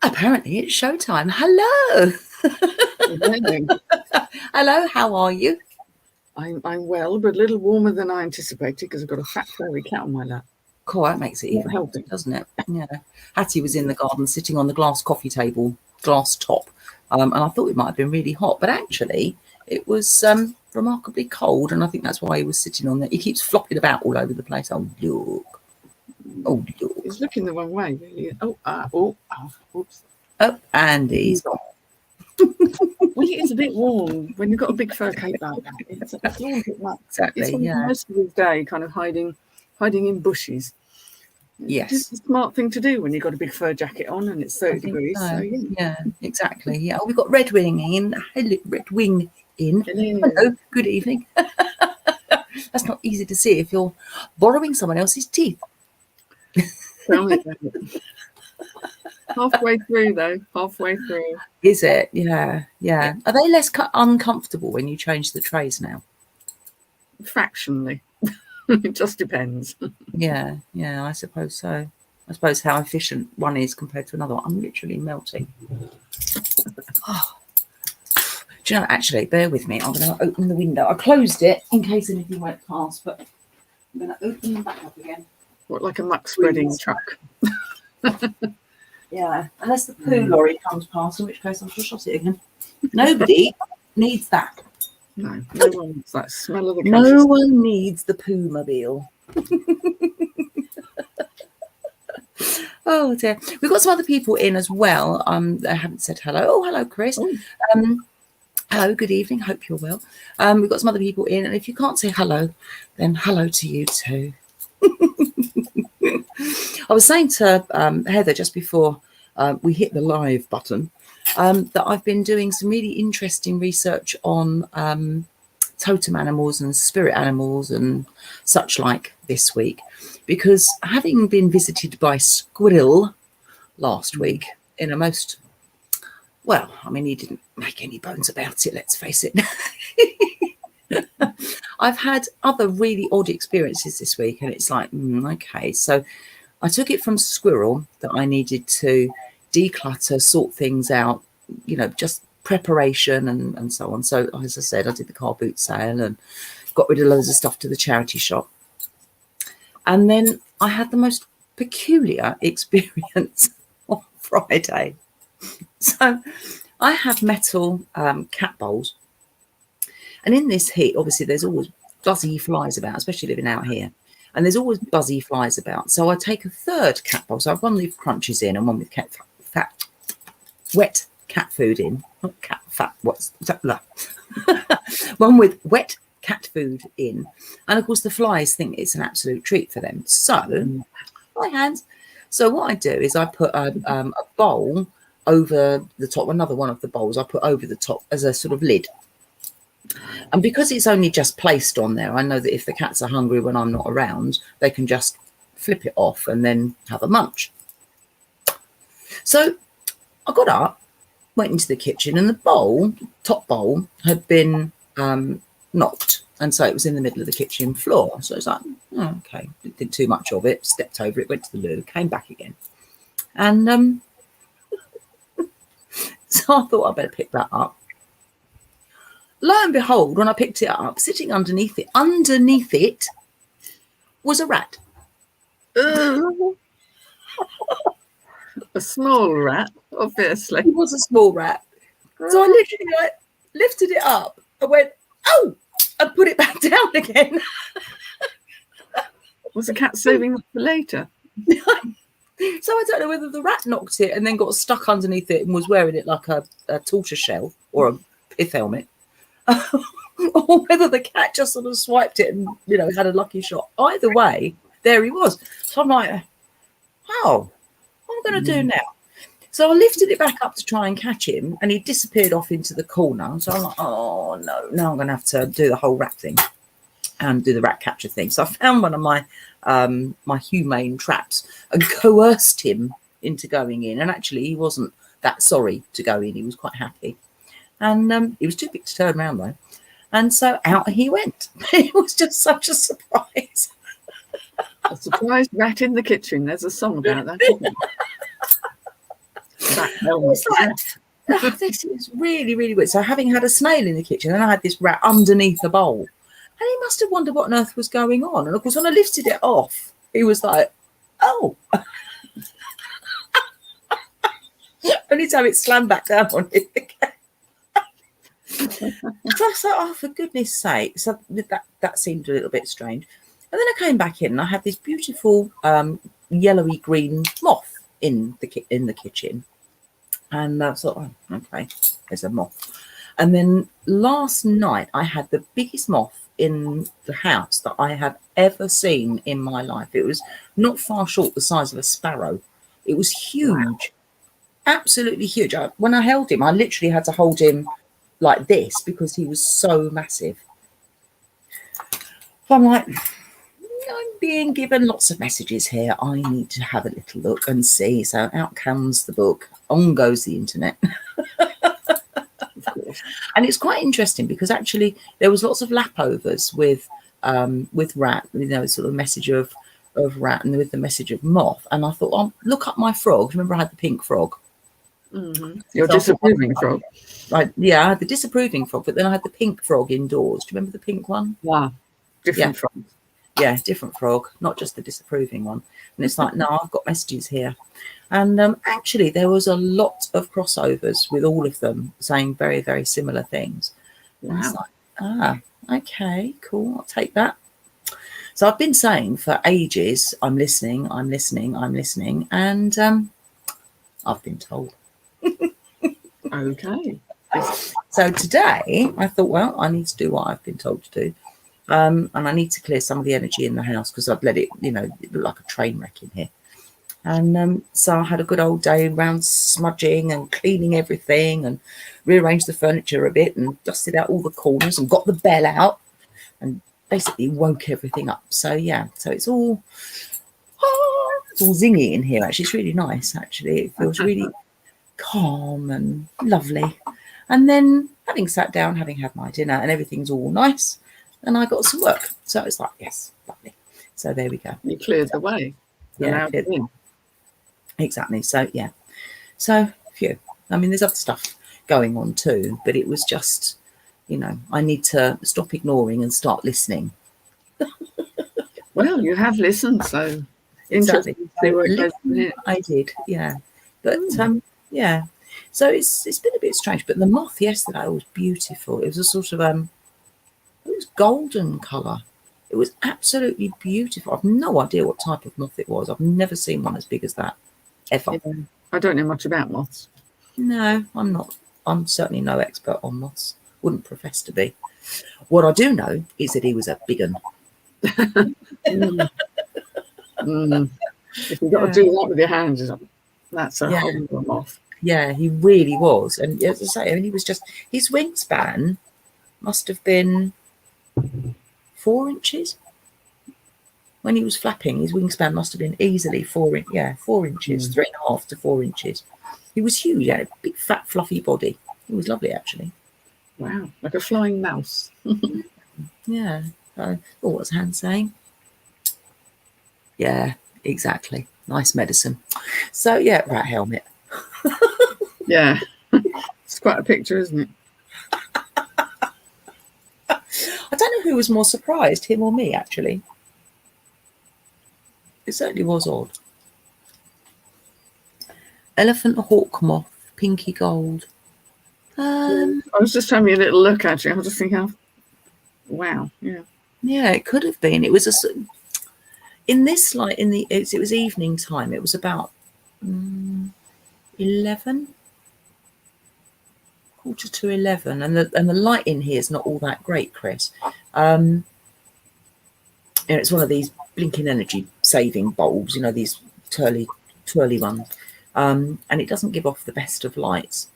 Apparently it's showtime. Hello. Hello. Hello, how are you? I'm well, but a little warmer than I anticipated because I've got a fat furry cat on my lap. Cool, that makes it Not even, helping. doesn't it? Yeah. Hattie was in the garden sitting on the glass coffee table, glass top, and I thought it might have been really hot, but actually it was remarkably cold, and I think that's why he was sitting on there. He keeps flopping about all over the place. Oh, look. Oh, look. He's looking the wrong way, really. Oops. Oh, and he's gone. Well, it is a bit warm when you've got a big fur cape like that. It's all a bit much. Exactly, It's yeah. most of his day kind of hiding in bushes. Yes. It's a smart thing to do when you've got a big fur jacket on and it's 30 degrees. So, yeah, exactly. Yeah. Oh, we've got Red Wing in. Hello, Red Wing in. Hello, good evening. That's not easy to see if you're borrowing someone else's teeth. Tell me about it. Halfway through, though. Halfway through. Is it? Yeah, yeah. Are they less uncomfortable when you change the trays now? Fractionally. It just depends. Yeah, I suppose so. I suppose how efficient one is compared to another one. I'm literally melting. Oh. Do you know, actually, bear with me. I'm going to open the window. I closed it in case anything went past, but I'm going to open them back up again. What, like a muck spreading truck? Yeah, unless the poo lorry comes past, in which case I shall shut it again. Nobody needs that. No one wants that smell of the No countryside. one needs the poo-mobile. Oh dear. We've got some other people in as well. I haven't said hello. Oh, hello, Chris. Hello, good evening. Hope you're well. We've got some other people in, and if you can't say hello, then hello to you too. I was saying to Heather just before we hit the live button that I've been doing some really interesting research on totem animals and spirit animals and such like this week, because having been visited by Squirrel last week in a most, well, I mean, he didn't make any bones about it, let's face it. I've had other really odd experiences this week, and it's like, okay, so I took it from Squirrel that I needed to declutter, sort things out, just preparation and so on. So as I said, I did the car boot sale and got rid of loads of stuff to the charity shop. And then I had the most peculiar experience on Friday. So I have metal cat bowls. And in this heat, obviously, there's always buzzy flies about, especially living out here. And there's always buzzy flies about. So I take a third cat bowl. So I've one with crunches in and one with wet cat food in. Not cat fat. What's that? One with wet cat food in. And of course, the flies think it's an absolute treat for them. So my hands. So what I do is I put a bowl over the top, another one of the bowls I put over the top as a sort of lid. And because it's only just placed on there, I know that if the cats are hungry when I'm not around, they can just flip it off and then have a munch. So I got up, went into the kitchen, and the top bowl, had been knocked. And so it was in the middle of the kitchen floor. So it's like, okay, didn't too much of it, stepped over it, went to the loo, came back again. And so I thought I'd better pick that up. Lo and behold, when I picked it up, sitting underneath it was a rat. A small rat, obviously. It was a small rat. So I literally lifted it up and went, oh, and put it back down again. Was the cat saving that for later? So I don't know whether the rat knocked it and then got stuck underneath it and was wearing it like a tortoise shell or a pith helmet. Or whether the cat just sort of swiped it and, had a lucky shot. Either way, there he was. So I'm like, oh, what am I going to do now? So I lifted it back up to try and catch him, and he disappeared off into the corner. So I'm like, oh, no, now I'm going to have to do the whole rat thing and do the rat catcher thing. So I found one of my my humane traps and coerced him into going in. And actually, he wasn't that sorry to go in. He was quite happy. And he was too big to turn around, though. And so out he went. It was just such a surprise. A surprised rat in the kitchen. There's a song about that, isn't there? Rat was like, oh, this is really, really weird. So having had a snail in the kitchen, and I had this rat underneath the bowl, and he must have wondered what on earth was going on. And of course, when I lifted it off, he was like, oh. Only time it slammed back down on it again. So I was like, oh, for goodness sake. So that seemed a little bit strange. And then I came back in and I had this beautiful yellowy green moth in the kitchen. And I thought, oh, okay, there's a moth. And then last night I had the biggest moth in the house that I have ever seen in my life. It was not far short the size of a sparrow. It was huge. Wow. Absolutely huge. When I held him, I literally had to hold him like this because he was so massive. So I'm like, I'm being given lots of messages here. I need to have a little look and see. So out comes the book. On goes the internet. Of course. And it's quite interesting because actually there was lots of lapovers with rat, sort of message of rat and with the message of moth. And I thought, oh, look up my frog. Remember I had the pink frog. Mm-hmm. Your disapproving frog. Right, yeah, I had the disapproving frog, but then I had the pink frog indoors. Do you remember the pink one? Wow, different frog. Yeah, different frog, not just the disapproving one. And it's like, no, I've got messages here. And actually, there was a lot of crossovers with all of them saying very, very similar things. Wow. And it's like, okay, cool, I'll take that. So I've been saying for ages, I'm listening, and I've been told. Okay. So today I thought, well, I need to do what I've been told to do. And I need to clear some of the energy in the house because I've let it, it looked like a train wreck in here. And so I had a good old day around smudging and cleaning everything and rearranged the furniture a bit and dusted out all the corners and got the bell out and basically woke everything up. So, yeah, so it's all zingy in here, actually. It's really nice, actually. It feels really calm and lovely. And then having sat down, having had my dinner and everything's all nice, and I got some work. So it's like, yes, lovely. So there we go. You cleared the way. Yeah, exactly. So, yeah. So, phew. I mean, there's other stuff going on too, but it was just, I need to stop ignoring and start listening. Well, you have listened, so exactly. So I did, yeah. But yeah. So it's been a bit strange. But the moth yesterday was beautiful. It was a sort of it was golden colour. It was absolutely beautiful. I've no idea what type of moth it was. I've never seen one as big as that ever. Yeah. I don't know much about moths. No, I'm not. I'm certainly no expert on moths. Wouldn't profess to be. What I do know is that he was a big one. If you've got to do that with your hands, that's a horrible moth. Yeah, he really was. And as I say, I mean, he was just, his wingspan must have been 4 inches. When he was flapping, his wingspan must have been easily 4 inches, 3.5 to 4 inches. He was huge, he had a big, fat, fluffy body. He was lovely, actually. Wow, like a flying mouse. Yeah. So, what's Hans saying? Yeah, exactly. Nice medicine. So, yeah, rat helmet. Yeah. It's quite a picture, isn't it? I don't know who was more surprised, him or me, actually. It certainly was odd. Elephant hawk moth, pinky gold. I was just having a little look, actually. I was just thinking, wow, yeah. Yeah, it could have been. It was in this light, it was evening time. It was about 11, quarter to 11, and the light in here is not all that great, Chris. It's one of these blinking energy saving bulbs, these twirly ones, and it doesn't give off the best of lights.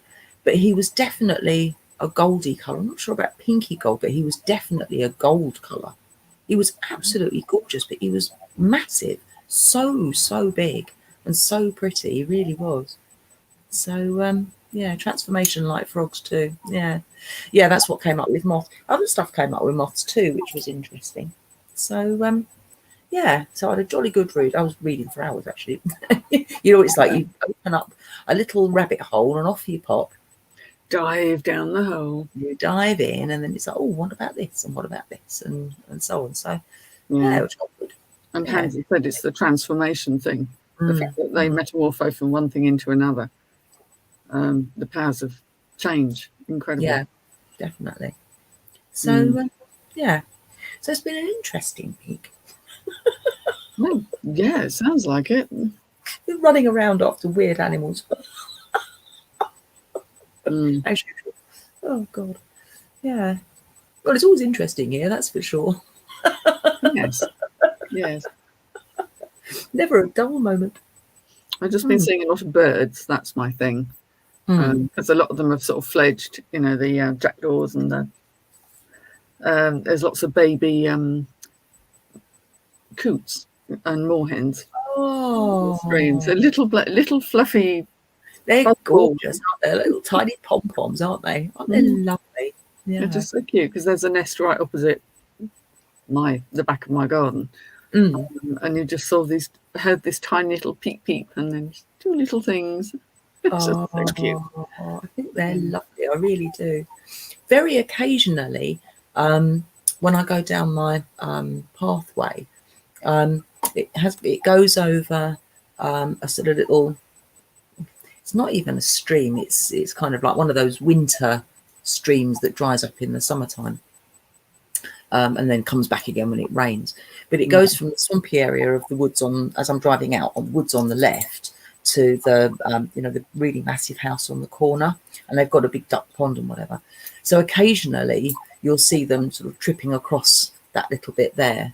But he was definitely a goldy colour. I'm not sure about pinky gold, but he was definitely a gold colour. He was absolutely gorgeous, but he was massive, so big and so pretty. He really was. So, transformation like frogs too. Yeah, that's what came up with moths. Other stuff came up with moths too, which was interesting. So, Yeah, so I had a jolly good read. I was reading for hours, actually. You know, it's like you open up a little rabbit hole and off you pop. Dive down the hole. You dive in, and then it's like, oh, what about this? And what about this? And so on. So, yeah, Yeah. it was all good. And Yeah. Pansy said it's the transformation thing. The Mm. fact that they metamorpho from one thing into another. The powers of change. Incredible. Yeah, definitely. So, yeah. So it's been an interesting week. Oh, yeah, it sounds like it. We're running around after weird animals. As usual. Oh, God. Yeah. Well, it's always interesting here, that's for sure. Yes. Yes. Never a dull moment. I've just been seeing a lot of birds. That's my thing. Because a lot of them have sort of fledged, you know, the jackdaws and the there's lots of baby coots and moorhens. Oh, Streams. They're little fluffy. they're buzzballs. gorgeous, aren't they? Little tiny pom-poms, aren't they? Aren't they lovely? Yeah. They're just so cute because there's a nest right opposite the back of my garden, and you just heard this tiny little peep peep, and then just two little things. It's just so cute. I think they're lovely. I really do. Very occasionally, when I go down my pathway, it goes over a sort of little. It's not even a stream. It's kind of like one of those winter streams that dries up in the summertime, and then comes back again when it rains. But it goes from the swampy area of the woods as I'm driving out, on the woods on the left, to the the really massive house on the corner, and they've got a big duck pond and whatever. So occasionally you'll see them sort of tripping across that little bit there,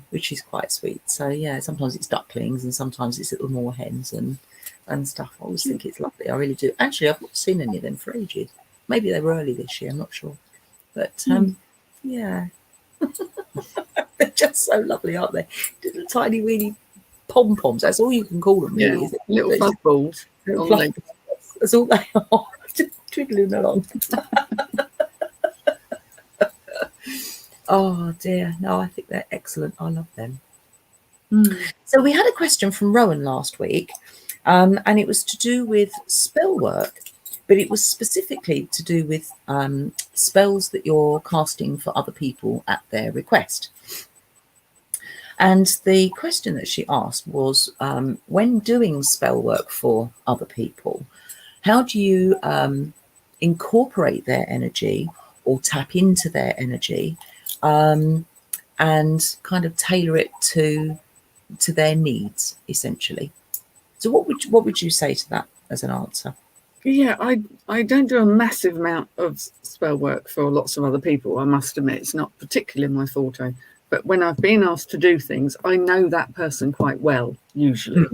which is quite sweet. So yeah, sometimes it's ducklings and sometimes it's little moorhens and stuff. I always think it's lovely. I really do. Actually, I've not seen any of them for ages. Maybe they were early this year. I'm not sure, but yeah, they're just so lovely, aren't they? Little tiny weeny pom-poms. That's all you can call them, really. Is it? Little fuzzballs. That's all they are. Just twiddling along. Oh dear. No, I think they're excellent. I love them. So we had a question from Rowan last week, and it was to do with spell work, but it was specifically to do with spells that you're casting for other people at their request. And the question that she asked was, when doing spell work for other people, how do you incorporate their energy or tap into their energy, and kind of tailor it to their needs, essentially? So what would you say to that as an answer? Yeah, I don't do a massive amount of spell work for lots of other people. I must admit, it's not particularly my forte. But when I've been asked to do things, I know that person quite well, usually.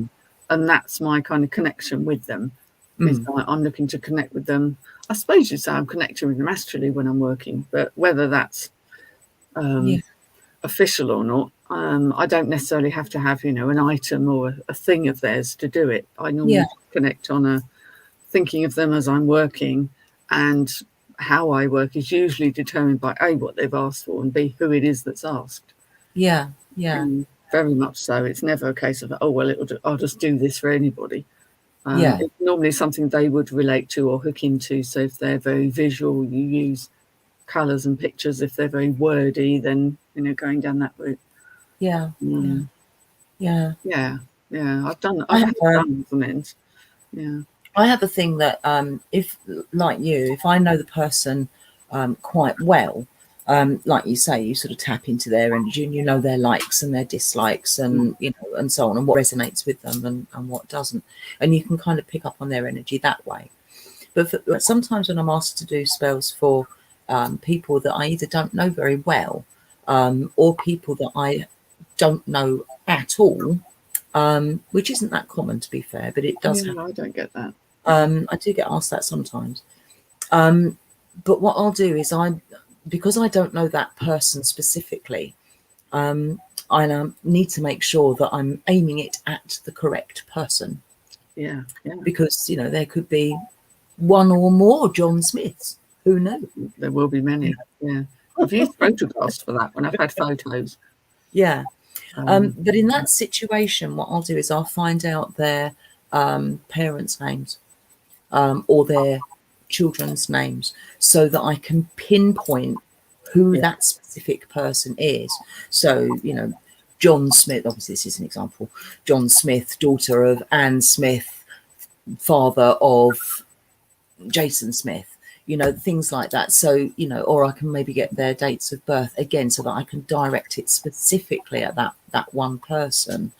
And that's my kind of connection with them. Is I'm looking to connect with them. I suppose you'd say I'm connecting with them astrally when I'm working, but whether that's official or not, I don't necessarily have to have, an item or a thing of theirs to do it. I normally connect on thinking of them as I'm working, and how I work is usually determined by A, what they've asked for, and B, who it is that's asked. Yeah. Very much so. It's never a case of, oh, well, I'll just do this for anybody. It's normally something they would relate to or hook into. So if they're very visual, you use colours and pictures. If they're very wordy, then, going down that route. Yeah. I've done some ends. Yeah. I have a thing that if, like you, if I know the person quite well, like you say, you sort of tap into their energy and you know their likes and their dislikes and and so on, and what resonates with them and what doesn't, and you can kind of pick up on their energy that way. But sometimes when I'm asked to do spells for people that I either don't know very well, or people that I don't know at all, which isn't that common, to be fair, but it does happen. I don't get that. I do get asked that sometimes. But what I'll do is because I don't know that person specifically, I need to make sure that I'm aiming it at the correct person. Yeah. Because, there could be one or more John Smiths. Who knows? There will be many. Yeah. I've used photographs for that when I've had photos. Yeah. But in that situation, what I'll do is I'll find out their parents' names or their children's names so that I can pinpoint who that specific person is. So, John Smith, obviously this is an example, John Smith, daughter of Anne Smith, father of Jason Smith, things like that. So, or I can maybe get their dates of birth again so that I can direct it specifically at that one person.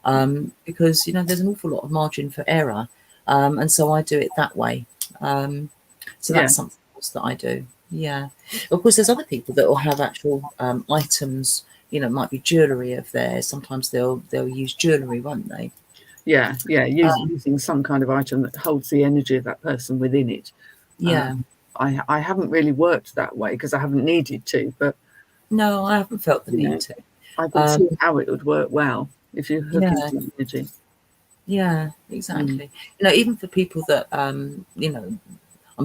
Because, there's an awful lot of margin for error. And so I do it that way. So that's something else that I do. Yeah. Of course, there's other people that will have actual items, it might be jewellery of theirs. Sometimes they'll use jewellery, won't they? Yeah. Using some kind of item that holds the energy of that person within it. Yeah. I haven't really worked that way because I haven't needed to, but no, I haven't felt the need to. I can see how it would work well if you hook into the energy. Yeah, exactly. Even for people that I'm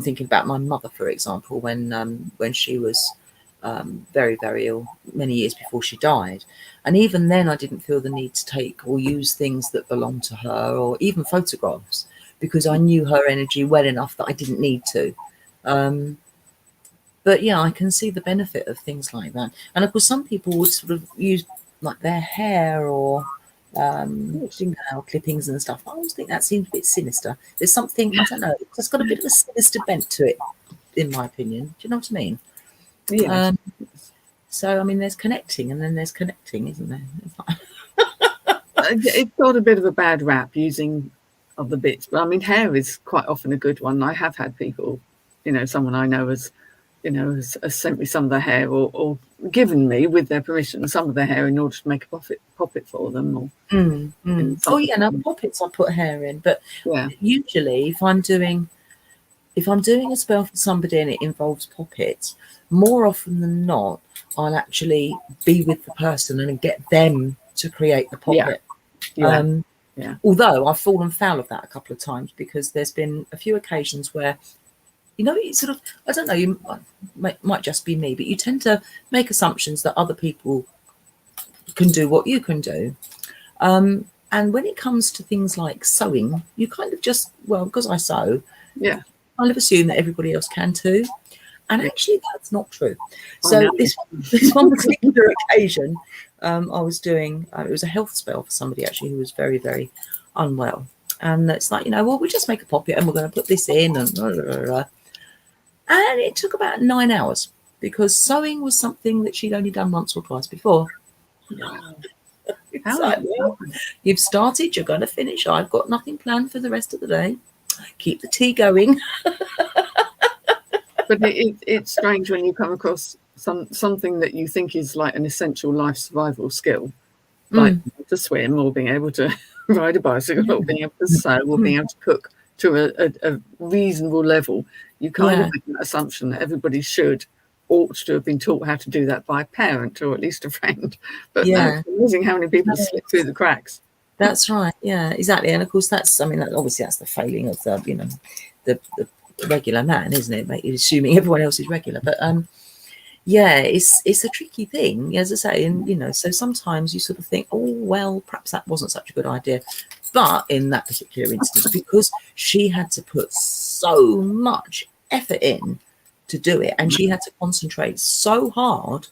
thinking about my mother, for example, when she was very, very ill many years before she died. And even then I didn't feel the need to take or use things that belonged to her or even photographs because I knew her energy well enough that I didn't need to. But yeah, I can see the benefit of things like that. And of course, some people would sort of use like their hair or fingernail clippings and stuff. I always think that seems a bit sinister. There's something, I don't know, it's got a bit of a sinister bent to it, in my opinion. Do you know what I mean? Yeah. So, I mean, there's connecting and then there's connecting, isn't there? It's got a bit of a bad rap using other bits, but I mean, hair is quite often a good one. I have had people, someone I know has sent me some of their hair or given me, with their permission, some of their hair in order to make a poppet for them. Or Oh yeah, now poppets I put hair in, but usually if I'm doing a spell for somebody and it involves poppets, more often than not, I'll actually be with the person and get them to create the poppet. Although I've fallen foul of that a couple of times because there's been a few occasions where you sort of, I don't know, you might just be me, but you tend to make assumptions that other people can do what you can do. And when it comes to things like sewing, you kind of just, because I sew, kind of assume that everybody else can too. And actually, that's not true. So this one particular occasion, I was doing, it was a health spell for somebody actually who was very, very unwell. And it's like, we'll just make a poppet and we're going to put this in and blah, blah, blah, blah. And it took about 9 hours because sewing was something that she'd only done once or twice before. Like, you've started, you're going to finish. I've got nothing planned for the rest of the day. Keep the tea going. But it's strange when you come across something that you think is like an essential life survival skill, like to swim or being able to ride a bicycle or being able to sew or being able to cook to a reasonable level. You kind of make that assumption that everybody ought to have been taught how to do that by a parent or at least a friend. But no, it's amazing how many people slip through the cracks. That's right. Yeah, exactly. And of course, obviously that's the failing of the regular man, isn't it? Assuming everyone else is regular. But it's a tricky thing, as I say. And so sometimes you sort of think, oh well, perhaps that wasn't such a good idea. But in that particular instance, because she had to put so much effort in to do it, and she had to concentrate so hard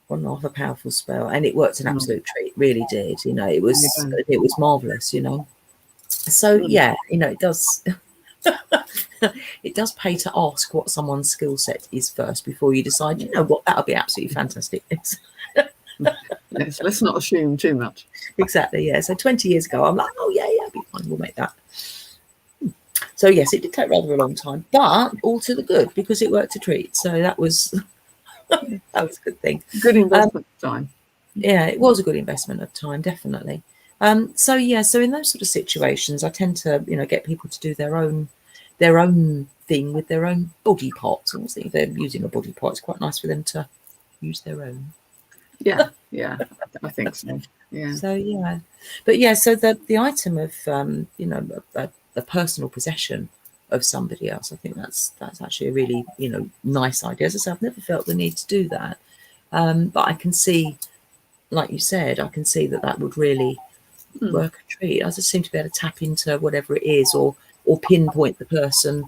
on a powerful spell, and it worked an absolute treat. Really did. It was marvelous. So it does. It does pay to ask what someone's skill set is first before you decide. That'll be absolutely fantastic. Yes, let's not assume too much. Exactly, yeah. So 20 years ago, I'm like, oh yeah, it'll be fine. We'll make that. So yes, it did take rather a long time, but all to the good because it worked a treat. So that was a good thing. Good investment of time. Yeah, it was a good investment of time, definitely. So in those sort of situations, I tend to get people to do their own thing with their own body parts. Obviously, if they're using a body part, it's quite nice for them to use their own. Yeah, I think so. Yeah. So so the item of the personal possession of somebody else, I think that's actually a really nice idea. As I say, I've never felt the need to do that, but I can see like you said, I can see that would really work a treat. I just seem to be able to tap into whatever it is, or pinpoint the person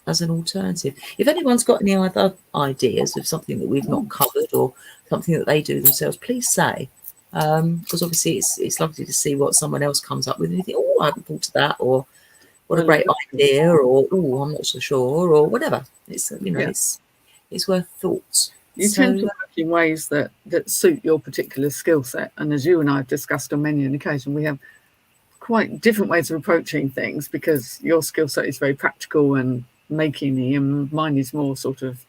as an alternative. If anyone's got any other ideas of something that we've not covered, or something that they do themselves, please say. Because obviously it's lovely to see what someone else comes up with, and you think, oh, I hadn't thought of that, or what a great idea, or oh, I'm not so sure, or whatever. It's it's worth thoughts. You tend to work in ways that suit your particular skill set, and as you and I have discussed on many an occasion, we have quite different ways of approaching things, because your skill set is very practical and making-y, and mine is more sort of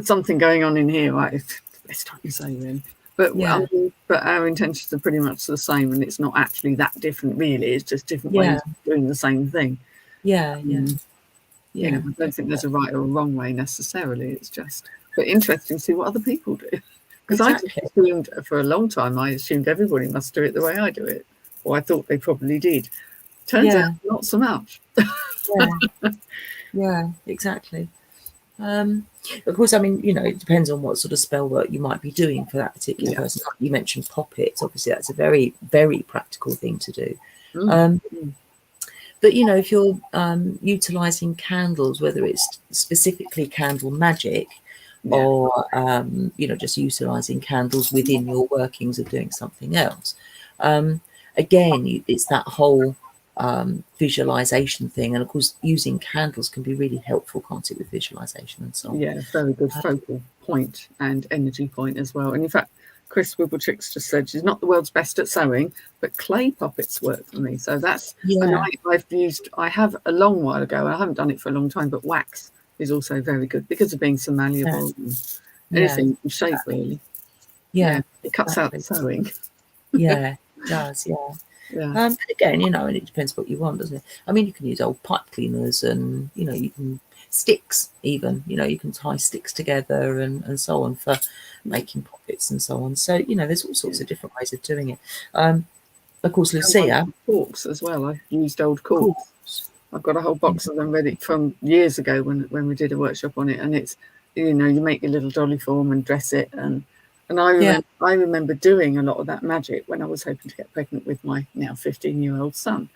something going on in here, right? Best time you say, really. But but our intentions are pretty much the same, and it's not actually that different, really. It's just different ways of doing the same thing. You know, I don't think there's a right or a wrong way necessarily. It's just, but interesting to see what other people do. Because I just assumed for a long time, I assumed everybody must do it the way I do it, or I thought they probably did. Turns out not so much. Exactly. Of course, I mean, you know, it depends on what sort of spell work you might be doing for that particular person. You mentioned poppets. Obviously, that's a very, very practical thing to do. But, you know, if you're utilising candles, whether it's specifically candle magic, or, you know, just utilising candles within your workings of doing something else, again, it's that whole visualization thing, and of course using candles can be really helpful, can't it, with visualization and so on. Very good focal point and energy point as well. And in fact, Chris Wibbletrix just said she's not the world's best at sewing, but clay puppets work for me. So that's and I have a long while ago, and I haven't done it for a long time, but wax is also very good because of being so malleable and anything you can shape, really. It cuts out the sewing. It does. But again, you know, and it depends what you want, doesn't it? I mean, you can use old pipe cleaners, and you know, you can sticks even. You know, you can tie sticks together and so on for making pockets and so on. So you know, there's all sorts of different ways of doing it. Of course, Lucia, corks as well. I used old corks. I've got a whole box of them ready from years ago when we did a workshop on it, and it's, you know, you make your little dolly form and dress it, and I remember doing a lot of that magic when I was hoping to get pregnant with my now 15-year-old son,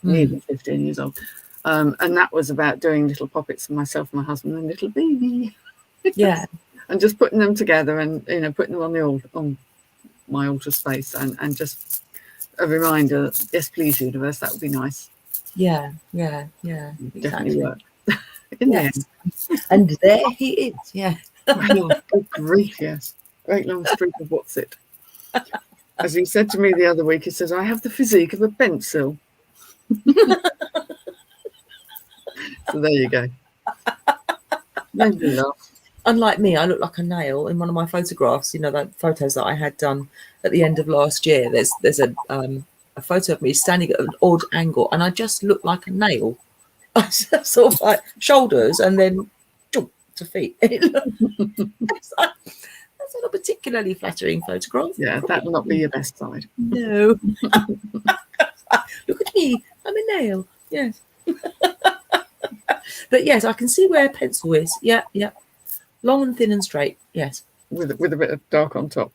nearly 15 years old. And that was about doing little poppets for myself, my husband, and little baby. And just putting them together, and you know, putting them on my altar space, and just a reminder, yes, please, universe, that would be nice. Definitely work. And there he is. Good grief, yes. Great long streak of what's it. As he said to me the other week, he says, I have the physique of a pencil. So there you go. Unlike me, I look like a nail in one of my photographs. You know, the photos that I had done at the end of last year. There's a photo of me standing at an odd angle, and I just look like a nail. Sort of like shoulders and then to feet. That's not a particularly flattering photograph. That will not be your best side. No. Look at me, I'm a nail. Yes. But yes, I can see where a pencil is. Long and thin and straight. Yes. With a bit of dark on top.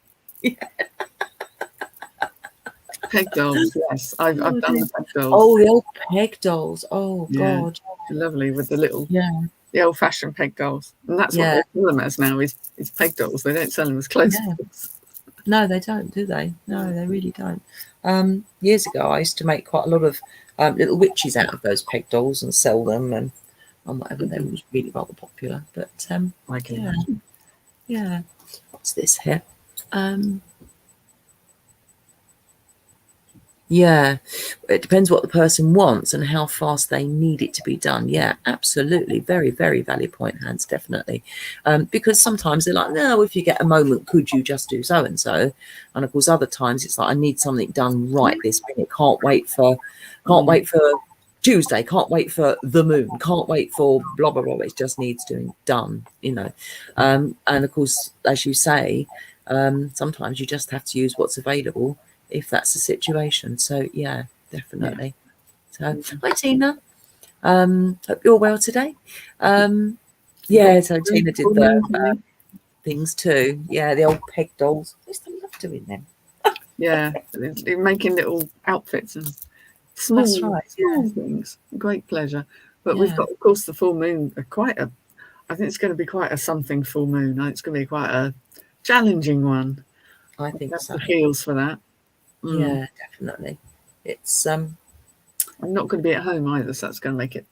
Peg dolls, yes. I've done the peg dolls. Oh, the old peg dolls. Oh God. Lovely, with the little the old-fashioned peg dolls. And that's what they sell them as now, is peg dolls. They don't sell them as clothes. No, they don't, do they? No, they really don't. Years ago, I used to make quite a lot of little witches out of those peg dolls and sell them, and whatever. They was really rather popular. But I can imagine. What's this here? It depends what the person wants and how fast they need it to be done. Absolutely. Very, very valid point, Hans, definitely. Because sometimes they're like, no, if you get a moment, could you just do so and so? And of course, other times it's like, I need something done right this minute. Can't wait for Tuesday, can't wait for the moon, can't wait for blah blah blah. It just needs doing done, you know. And of course, as you say, sometimes you just have to use what's available if that's the situation. So definitely. So hi Tina, hope you're well today. So Tina did things too. Yeah, the old peg dolls. I used to love doing them. Yeah, they're making little outfits and That's small, right. small things. Great pleasure. But we've Yeah, got, of course, the full moon. I think it's going to be quite a something full moon. It's going to be quite a challenging one. I think That's so. the feels for that. Yeah, definitely. It's I'm not going to be at home either, so that's going to make it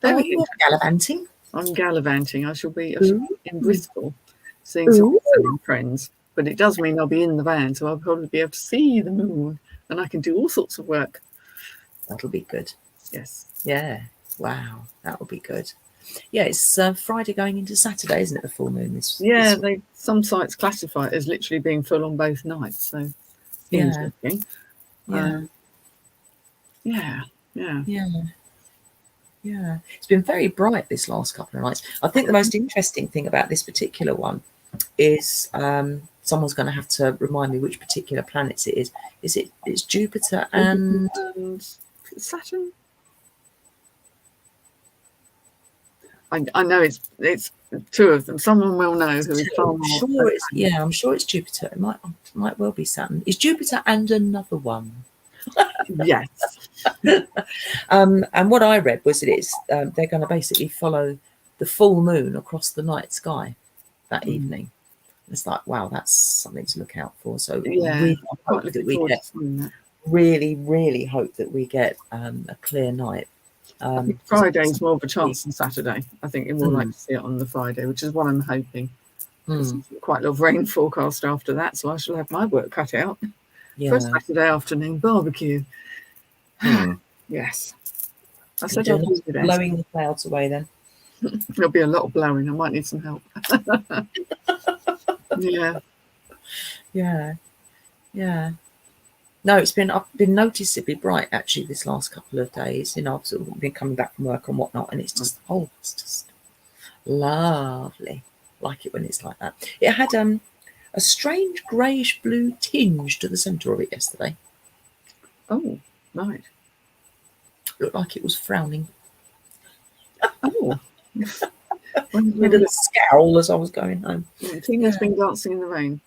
Oh, very are you off interesting. gallivanting? I'm gallivanting. I shall be Ooh. in Bristol, seeing some Ooh. friends. But it does mean I'll be in the van, so I'll probably be able to see the moon, and I can do all sorts of work. That'll be good. Yes. Yeah. Wow, that'll be good. Yeah, it's Friday going into Saturday, isn't it? The full moon Yeah, this some sites classify it as literally being full on both nights. So Yeah, interesting. yeah, Yeah, yeah. yeah, yeah. It's been very bright this last couple of nights. I think the most interesting thing about this particular one is someone's going to have to remind me which particular planets it is. It's Jupiter and And Saturn. I know it's two of them. Someone will know who is far I'm more. sure it's I'm sure it's Jupiter. It might well be Saturn. Is Jupiter and another one? Yes. And what I read was that they're going to basically follow the full moon across the night sky that evening. It's like, wow, that's something to look out for. So Yeah. really Quite hope that looking we forward get to seeing that. really hope that we get a clear night. I think Friday's more of a chance than Saturday. I think you're more likely to see it on the Friday, which is what I'm hoping. Because quite a lot of rain forecast after that, so I shall have my work cut out for a Yeah. Saturday afternoon barbecue. Yes. I said I'll do the best. Blowing the clouds away then. There'll be a lot of blowing. I might need some help. Yeah. Yeah. Yeah. No, I've been noticeably bright actually this last couple of days. You know, I've sort of been coming back from work and whatnot, and it's just lovely. Like it when it's like that. It had a strange greyish blue tinge to the centre of it yesterday. Oh, right. Looked like it was frowning. Oh. With a scowl as I was going home. Tina's been dancing in the rain.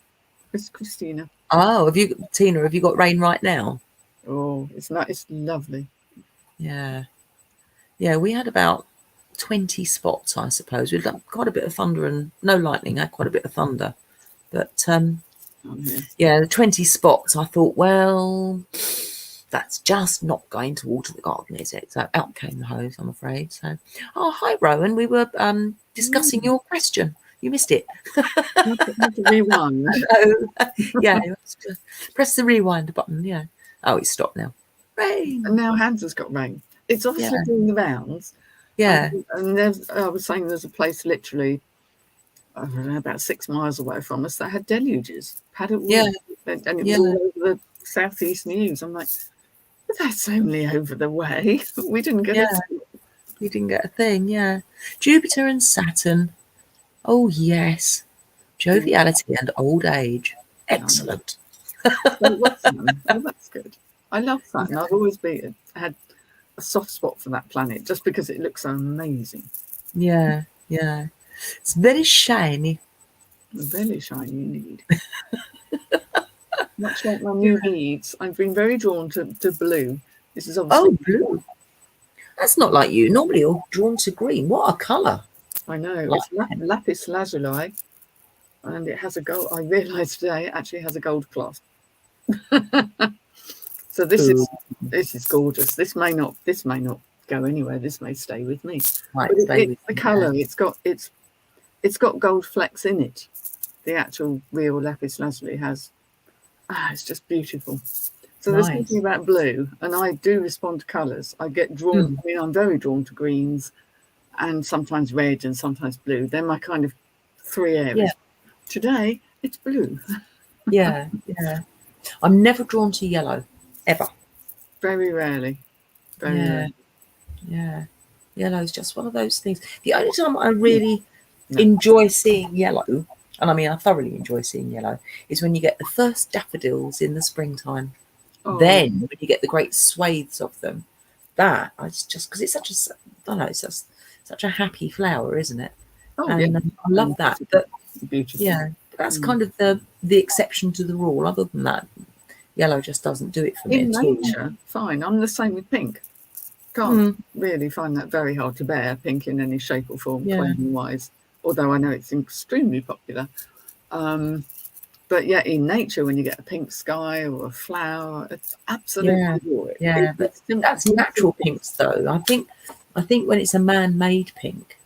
It's Christina. Oh, Tina, have you got rain right now? Oh, it's lovely. Yeah. Yeah, we had about 20 spots, I suppose. We've got quite a bit of thunder and no lightning, had quite a bit of thunder. But yeah, the 20 spots, I thought, well, that's just not going to water the garden, is it? So out came the hose, I'm afraid. So, oh, hi, Rowan. We were discussing your question. You missed it. Have to rewind. Yeah, press the rewind button. Yeah. Oh, it's stopped now. Rain. And now Hans has got rain. It's obviously doing the rounds. Yeah. And I was saying there's a place literally, I don't know, about 6 miles away from us that had deluges. Had it all, and it was all over the southeast news. I'm like, but that's only over the way. We didn't get it. We didn't get a thing. Yeah. Jupiter and Saturn. Oh yes. Joviality and old age. Excellent. Well, that's good. I love Saturn. I've always had a soft spot for that planet just because it looks so amazing. Yeah, yeah. It's very shiny. Very shiny indeed. Much like my new beads, I've been very drawn to blue. This is obviously blue. That's not like you. Normally you're drawn to green. What a colour. I know. It's lapis lazuli, and it has a gold. I realised today it actually has a gold clasp. So this is gorgeous. This may not go anywhere. This may stay with me. Right, but it's the colour. It's got gold flecks in it. The actual real lapis lazuli has. It's just beautiful. So there's something about blue, and I do respond to colours. I get drawn. I mean, I'm very drawn to greens, and sometimes red, and sometimes blue. They're my kind of 3 areas. Yeah. Today it's blue. Yeah. I'm never drawn to yellow, ever. Very rarely. Very rarely. Yeah. Yellow is just one of those things. The only time I really enjoy seeing yellow, and I mean I thoroughly enjoy seeing yellow, is when you get the first daffodils in the springtime. Oh. Then when you get the great swathes of them, that I just because it's such a, I don't know, it's just such a happy flower, isn't it? Oh, and I love that. But beautiful. Yeah. That's kind of the exception to the rule. Other than that, yellow just doesn't do it for me In at all. nature, fine. I'm the same with pink. Can't really find that very hard to bear, pink in any shape or form, clothing wise. Although I know it's extremely popular. But yeah, in nature, when you get a pink sky or a flower, it's absolutely adore it. Yeah, but that's natural pinks, though. I think when it's a man-made pink,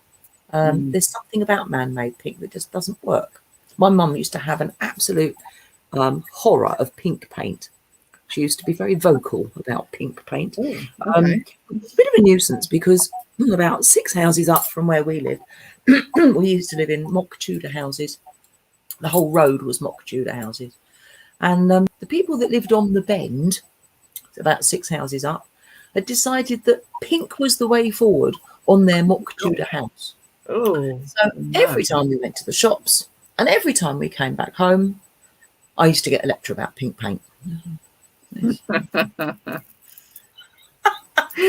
there's something about man-made pink that just doesn't work. My mum used to have an absolute horror of pink paint. She used to be very vocal about pink paint. Okay. It's a bit of a nuisance because about 6 houses up from where we live, we used to live in mock Tudor houses. The whole road was mock Tudor houses. And the people that lived on the bend, about 6 houses up, had decided that pink was the way forward on their mock Tudor house. Oh, So every time we went to the shops and every time we came back home, I used to get a lecture about pink paint.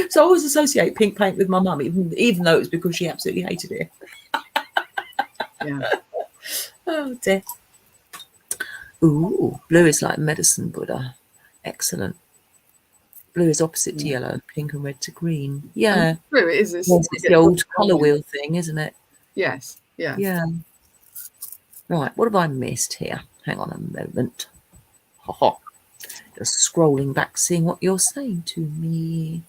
So I always associate pink paint with my mum, even though it's because she absolutely hated it. Yeah. Oh dear. Ooh, blue is like medicine Buddha. Excellent. Blue is opposite to yellow, pink and red to green. Yeah. True, it is. It's the old colour wheel thing, isn't it? Yes. Yeah. Yeah. Right, what have I missed here? Hang on a moment. Ha ha. Just scrolling back, seeing what you're saying to me.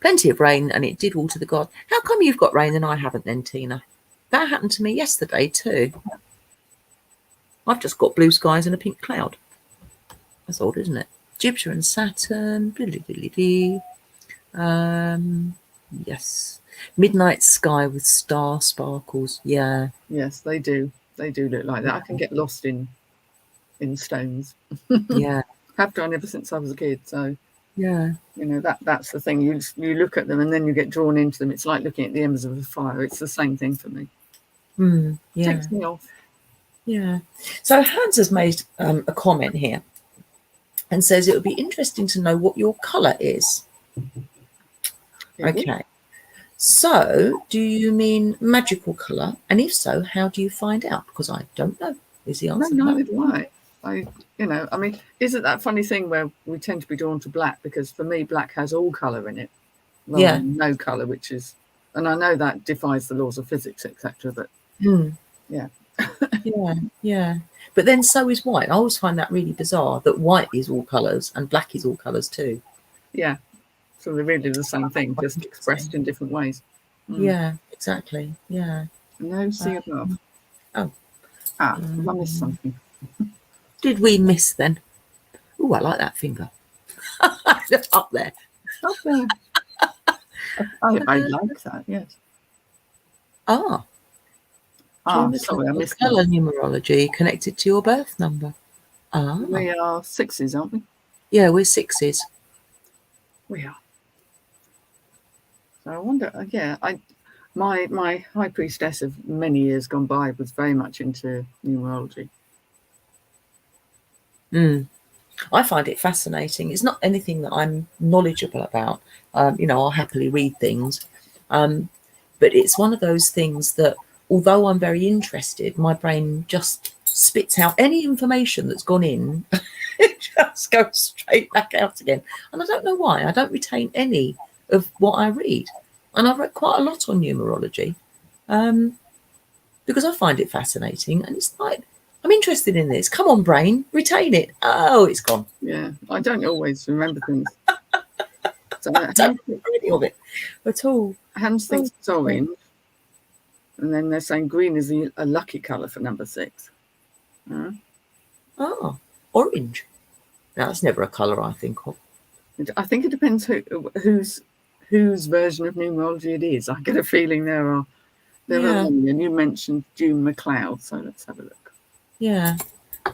Plenty of rain, and it did water the garden. How come you've got rain and I haven't then, Tina? That happened to me yesterday too. I've just got blue skies and a pink cloud. That's odd, isn't it? Jupiter and Saturn. Yes. Midnight sky with star sparkles. Yeah. Yes, they do. They do look like that. I can get lost in stones. Yeah. Have done ever since I was a kid. So yeah, you know, that's the thing. You look at them and then you get drawn into them. It's like looking at the embers of a fire. It's the same thing for me. Yeah. Takes me off. Yeah. So Hans has made a comment here and says it would be interesting to know what your colour is. Okay. So do you mean magical colour? And if so, how do you find out? Because I don't know is the answer. No, neither do I. I mean, is it that funny thing where we tend to be drawn to black? Because for me, black has all colour in it. Rather than no colour, which is, and I know that defies the laws of physics, etc. But yeah. yeah. But then so is white. I always find that really bizarre that white is all colours and black is all colours too. Yeah. So they're really the same thing, just expressed in different ways. Yeah, exactly. Yeah. No, see above. Oh. I missed something. Did we miss then? Oh, I like that finger. Up there. Up there. I like that, yes. Sorry, I missed colour numerology connected to your birth number. We are 6s, aren't we? Yeah, we're 6s. We are. So I wonder, my high priestess of many years gone by was very much into numerology. I find it fascinating. It's not anything that I'm knowledgeable about. I'll happily read things. But it's one of those things that, although I'm very interested, my brain just spits out any information that's gone in. It just goes straight back out again. And I don't know why. I don't retain any of what I read. And I've read quite a lot on numerology because I find it fascinating. And it's like, I'm interested in this. Come on, brain, retain it. Oh, it's gone. Yeah, I don't always remember things. So I don't remember any of it at all. Hans thinks it's orange. And then they're saying green is a lucky colour for number 6. Orange. Now, that's never a colour I think of. I think it depends whose version of numerology it is. I get a feeling there are many. And you mentioned June McLeod, so let's have a look. Yeah.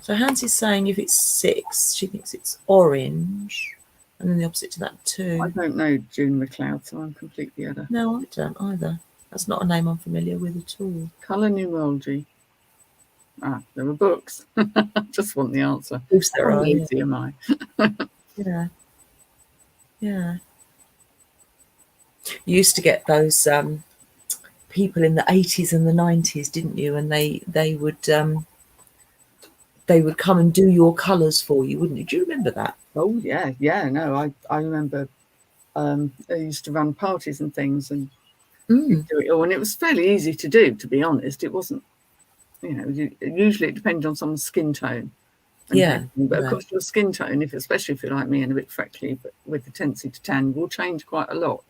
So Hans is saying if it's 6, she thinks it's orange. And then the opposite to that too. I don't know June McLeod, so I'm completely at a... No, I don't either. That's not a name I'm familiar with at all. Colour numerology. There are books. Just want the answer. Of course there are. Easy am I? Yeah. You used to get those people in the 80s and the 90s, didn't you? And they would come and do your colours for you, wouldn't you? Do you remember that? Oh yeah, yeah. No, I remember. They used to run parties and things, and you'd do it all, and it was fairly easy to do. To be honest, it wasn't. Usually it depended on someone's skin tone and Yeah, everything. But of yeah. course, your skin tone, especially if you're like me and a bit freckly, but with the tendency to tan, will change quite a lot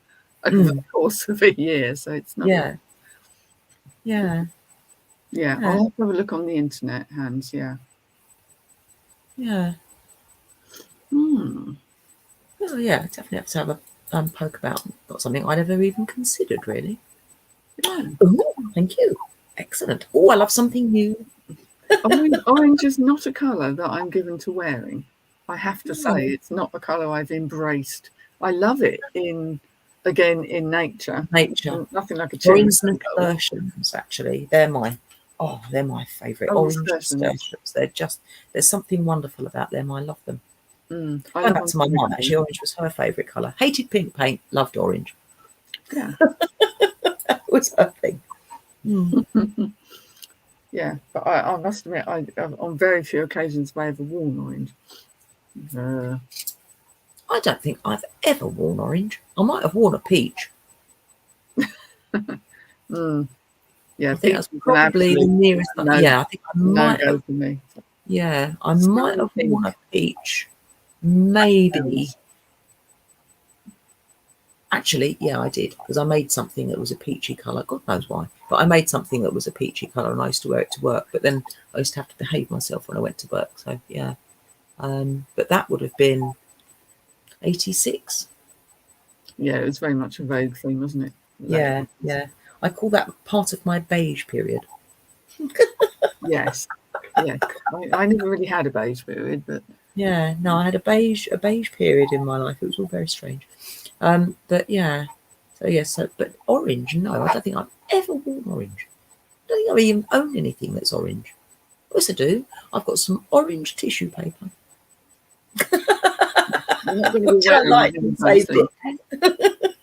over the course of a year. So it's not. Yeah, yeah, Yeah, yeah, I'll have to have a look on the internet, Hans. Yeah. yeah. Hmm. Oh, yeah, definitely have to have a poke about. Not something I'd ever even considered, really. Yeah. Oh, thank you. Excellent. Oh, I love something new. Orange is not a colour that I'm given to wearing. I have to say, it's not a colour I've embraced. I love it in nature. Nature. Nothing like a cherry Orange colour. nasturtiums, actually. They're my favourite. Oh, Orange certainly. nasturtiums. There's something wonderful about them. I love them. I Going love back them to my very mum, much. actually, orange was her favourite colour. Hated pink paint, loved orange. Yeah. That was her thing. Yeah, but I must admit, on very few occasions have I ever worn orange. I don't think I've ever worn orange. I might have worn a peach. Yeah, I think peach that's is an probably the absolute nearest. Yeah, I think I no might go have. for me. Yeah, I might Smelling have worn a pink peach. Maybe. sounds. Actually, yeah, I did, because I made something that was a peachy colour. God knows why. But I made something that was a peachy colour and I used to wear it to work. But then I used to have to behave myself when I went to work. So, yeah. But that would have been 86. Yeah, it was very much a Vogue thing, wasn't it? Yeah, yeah. I call that part of my beige period. Yes. Yes. I never really had a beige period, but Yeah, no, I had a beige period in my life. It was all very strange. But yeah. So yeah, but orange, no, I don't think I've ever worn orange. I don't think I even own anything that's orange. Yes, I do. I've got some orange tissue paper, you're not going to be which I wearing like it and anytime saved soon. it.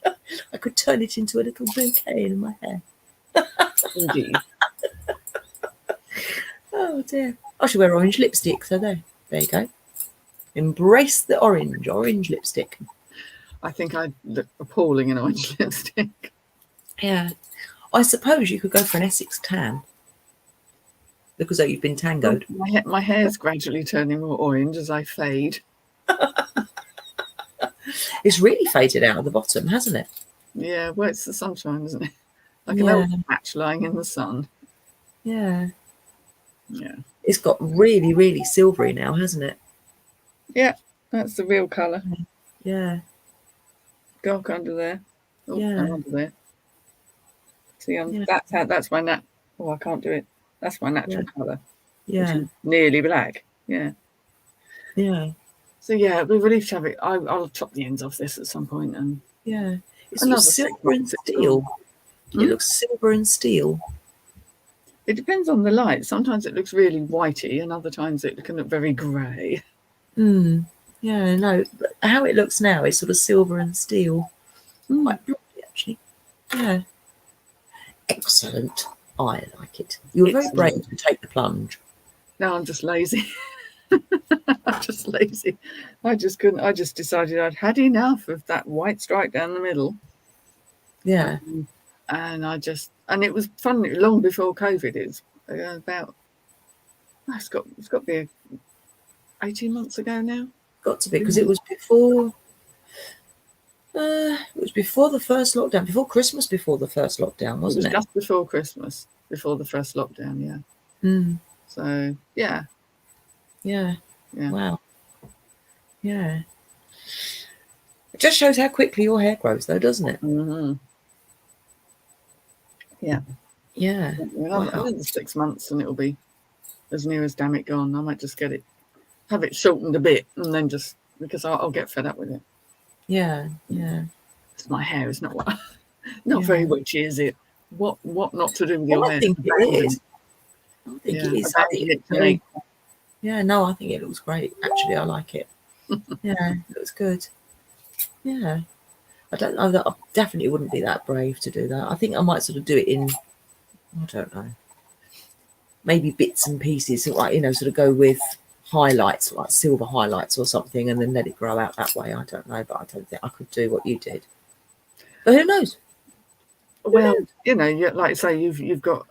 I could turn it into a little bouquet in my hair. Indeed. Oh dear. I should wear orange lipstick. So there you go. Embrace the orange lipstick. I think I'd look appalling in orange lipstick. Yeah. I suppose you could go for an Essex tan. Look as though you've been tangoed. My hair's gradually turning more orange as I fade. It's really faded out at the bottom, hasn't it? Yeah, well, it's the sunshine, isn't it? Like an Yeah. old patch lying in the sun. Yeah. Yeah. It's got really, really silvery now, hasn't it? Yeah, that's the real colour. Yeah. Dark under there. Oh, Yeah. and under there. See, Yeah. that's my oh, I can't do it. That's my natural colour, which Yeah. is nearly black. Yeah. Yeah. So yeah, it'd be a relief to have it. I'll chop the ends off this at some point, and Yeah. It another looks 6 silver and months. steel. Hmm? It looks silver and steel. It depends on the light. Sometimes it looks really whitey, and other times it can look very grey. Yeah, no. But how it looks now is sort of silver and steel. Quite lovely, actually. Yeah. Excellent. I like it. You were very brave to take the plunge. No, I'm just lazy. I'm just lazy. I just couldn't. I just decided I'd had enough of that white stripe down the middle. Yeah. And it was fun long before COVID. It's about, it's got to be 18 months ago now. Got to be, because it was before. It was before the first lockdown, before Christmas, before the first lockdown, wasn't it? Just before Christmas, before the first lockdown, yeah. So, yeah. Yeah. Wow. Yeah. It just shows how quickly your hair grows, though, doesn't it? Mm-hmm. Yeah. Yeah. Another 6 months and it'll be as near as damn it gone. I might just have it shortened a bit, and then because I'll get fed up with it. Yeah. Yeah. It's my hair. It's not very witchy, is it? What not to do with your hair? I think it is. I think it is. I think it's very, yeah, no, I think it looks great. Actually, I like it. Yeah, it looks good. Yeah. I don't know that I definitely wouldn't be that brave to do that. I think I might sort of do it in, I don't know, maybe bits and pieces, like, sort of go with highlights, like silver highlights or something, and then let it grow out that way. I don't know, but I don't think I could do what you did. But who knows? Well, like I say, you've got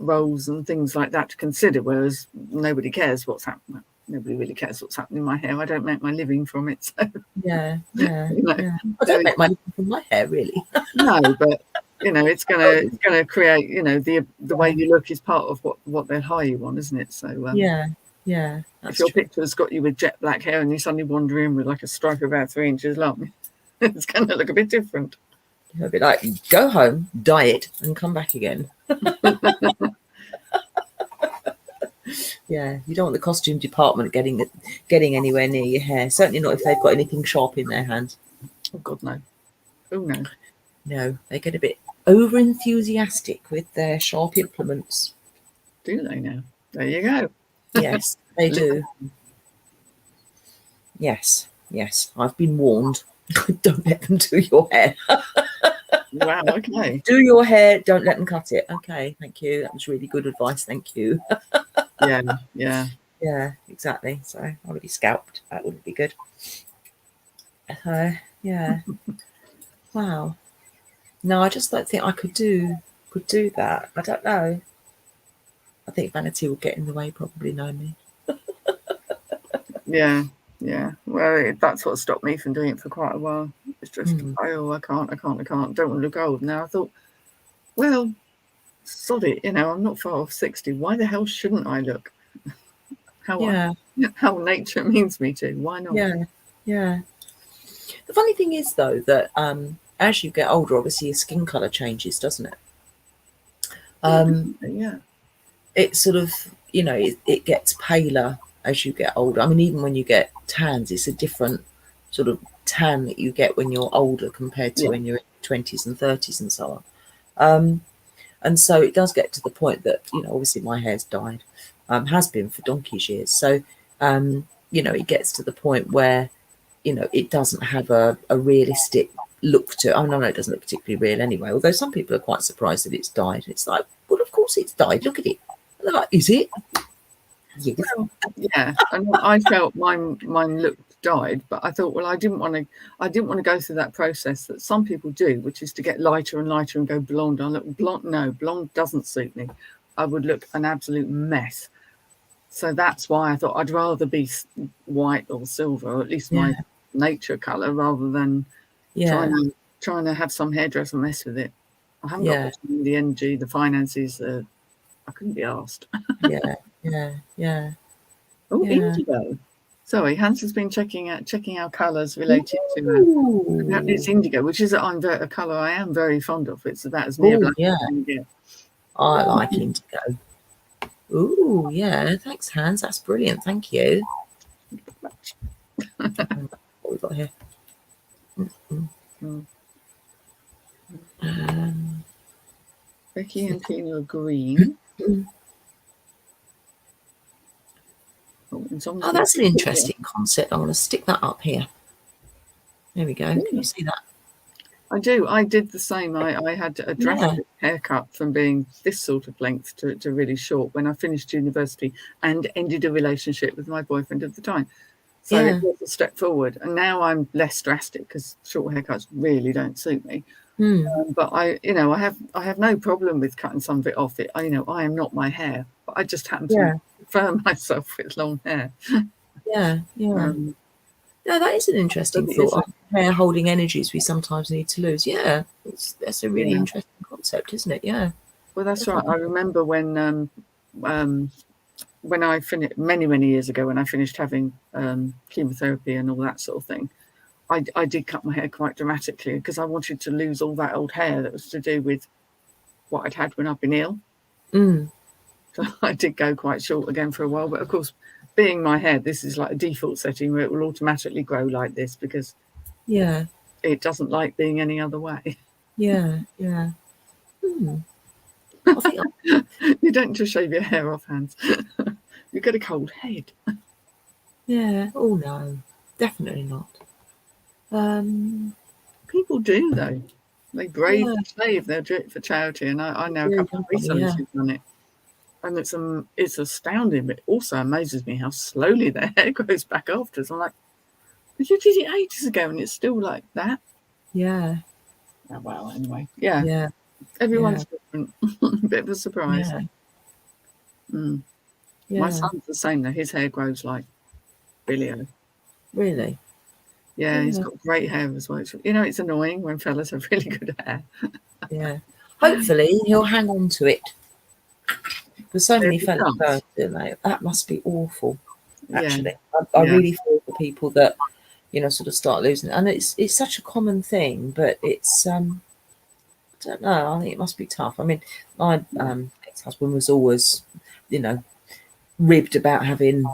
roles and things like that to consider, whereas nobody cares what's happening. Nobody really cares what's happening in my hair. I don't make my living from it, so Yeah. you I don't make my living from my hair, really. no, but it's gonna create. The way you look is part of what they'll hire you on, isn't it? So Yeah, if that's your true. picture's got you with jet black hair and you suddenly wander in with like a stripe about 3 inches long, it's going to look a bit different. I'd be like, go home, dye it, and come back again. Yeah, you don't want the costume department getting anywhere near your hair. Certainly not if they've got anything sharp in their hands. Oh God, no. Oh no. No, they get a bit over enthusiastic with their sharp implements. Do they now? There you go. Yes, they do. Yes, I've been warned. Don't let them do your hair. Wow. Okay. Do your hair, don't let them cut it. Okay, thank you. That was really good advice. Thank you. Yeah. Yeah, exactly. So I would be scalped. That wouldn't be good. Yeah. Wow. No, I just don't think I could do that. I don't know. I think vanity will get in the way, probably, knowing me. Yeah. Well, that's what stopped me from doing it for quite a while. It's just, I can't. Don't want to look old. Now I thought, well, sod it. I'm not far off 60. Why the hell shouldn't I look how nature means me to? Why not? Yeah. The funny thing is, though, that as you get older, obviously your skin colour changes, doesn't it? Yeah. It sort of, it gets paler as you get older. I mean, even when you get tans, it's a different sort of tan that you get when you're older compared to when you're in your 20s and 30s and so on. And so it does get to the point that, obviously my hair's dyed, has been for donkey's years. So, it gets to the point where, it doesn't have a realistic look to it. Oh, no, it doesn't look particularly real anyway. Although some people are quite surprised that it's dyed. It's like, well, of course it's dyed. Look at it. And they're like, is it? Yes. Well, yeah. And I felt mine looked dyed, but I thought, well, I didn't want to go through that process that some people do, which is to get lighter and lighter and go blonde. I look blonde. No, blonde doesn't suit me. I would look an absolute mess. So that's why I thought I'd rather be white or silver, or at least my nature colour, rather than trying to have some hairdresser mess with it. I haven't got the energy, the finances. I couldn't be asked. Yeah. Oh, indigo. Sorry, Hans has been checking our colours related to it's indigo, which is a colour I am very fond of. It's about as near black as you can get. I like indigo. Ooh, yeah. Thanks, Hans. That's brilliant. Thank you. What we got here? Becky and Tina are green. Oh, that's an interesting concept. I want to stick that up here. There we go. Can you see that? I do. I did the same. I had a drastic haircut from being this sort of length to really short when I finished university and ended a relationship with my boyfriend at the time. So it was a step forward. And now I'm less drastic because short haircuts really don't suit me. But I have no problem with cutting some of it off. I am not my hair, but I just happen to prefer myself with long hair. Yeah. No, that is an interesting thought. Hair holding energies we sometimes need to lose. Yeah, that's a really interesting concept, isn't it? Yeah. Well, that's right. I remember when I finished many years ago, when I finished having chemotherapy and all that sort of thing, I did cut my hair quite dramatically because I wanted to lose all that old hair that was to do with what I'd had when I've been ill. So I did go quite short again for a while. But of course, being my hair, this is like a default setting where it will automatically grow like this because it doesn't like being any other way. Yeah. I think you don't just shave your hair off, Hans. You get a cold head. Yeah. Oh no, definitely not. people do though. They brave Yeah. the shave. They'll do it for charity, and I know a Yeah, couple of resellers who've done it, and it's astounding. But it also amazes me how slowly their hair grows back afterwards. I'm like, but you did it ages ago, and it's still like that. yeah, Oh, well, anyway, yeah, yeah, everyone's different. Bit of a surprise. yeah, Mm. My yeah. son's the same though. His hair grows like Billy-O. Really? Yeah, he's Yeah, got great hair as well. It's annoying when fellas have really good hair. yeah. Hopefully he'll hang on to it. Because so There's many a fellas chance. don't, do they? That must be awful. Yeah, Actually, I yeah, really feel for people that sort of start losing it. And it's such a common thing, but it's I don't know. I think it must be tough. I mean, my ex-husband was always, you know, ribbed about having,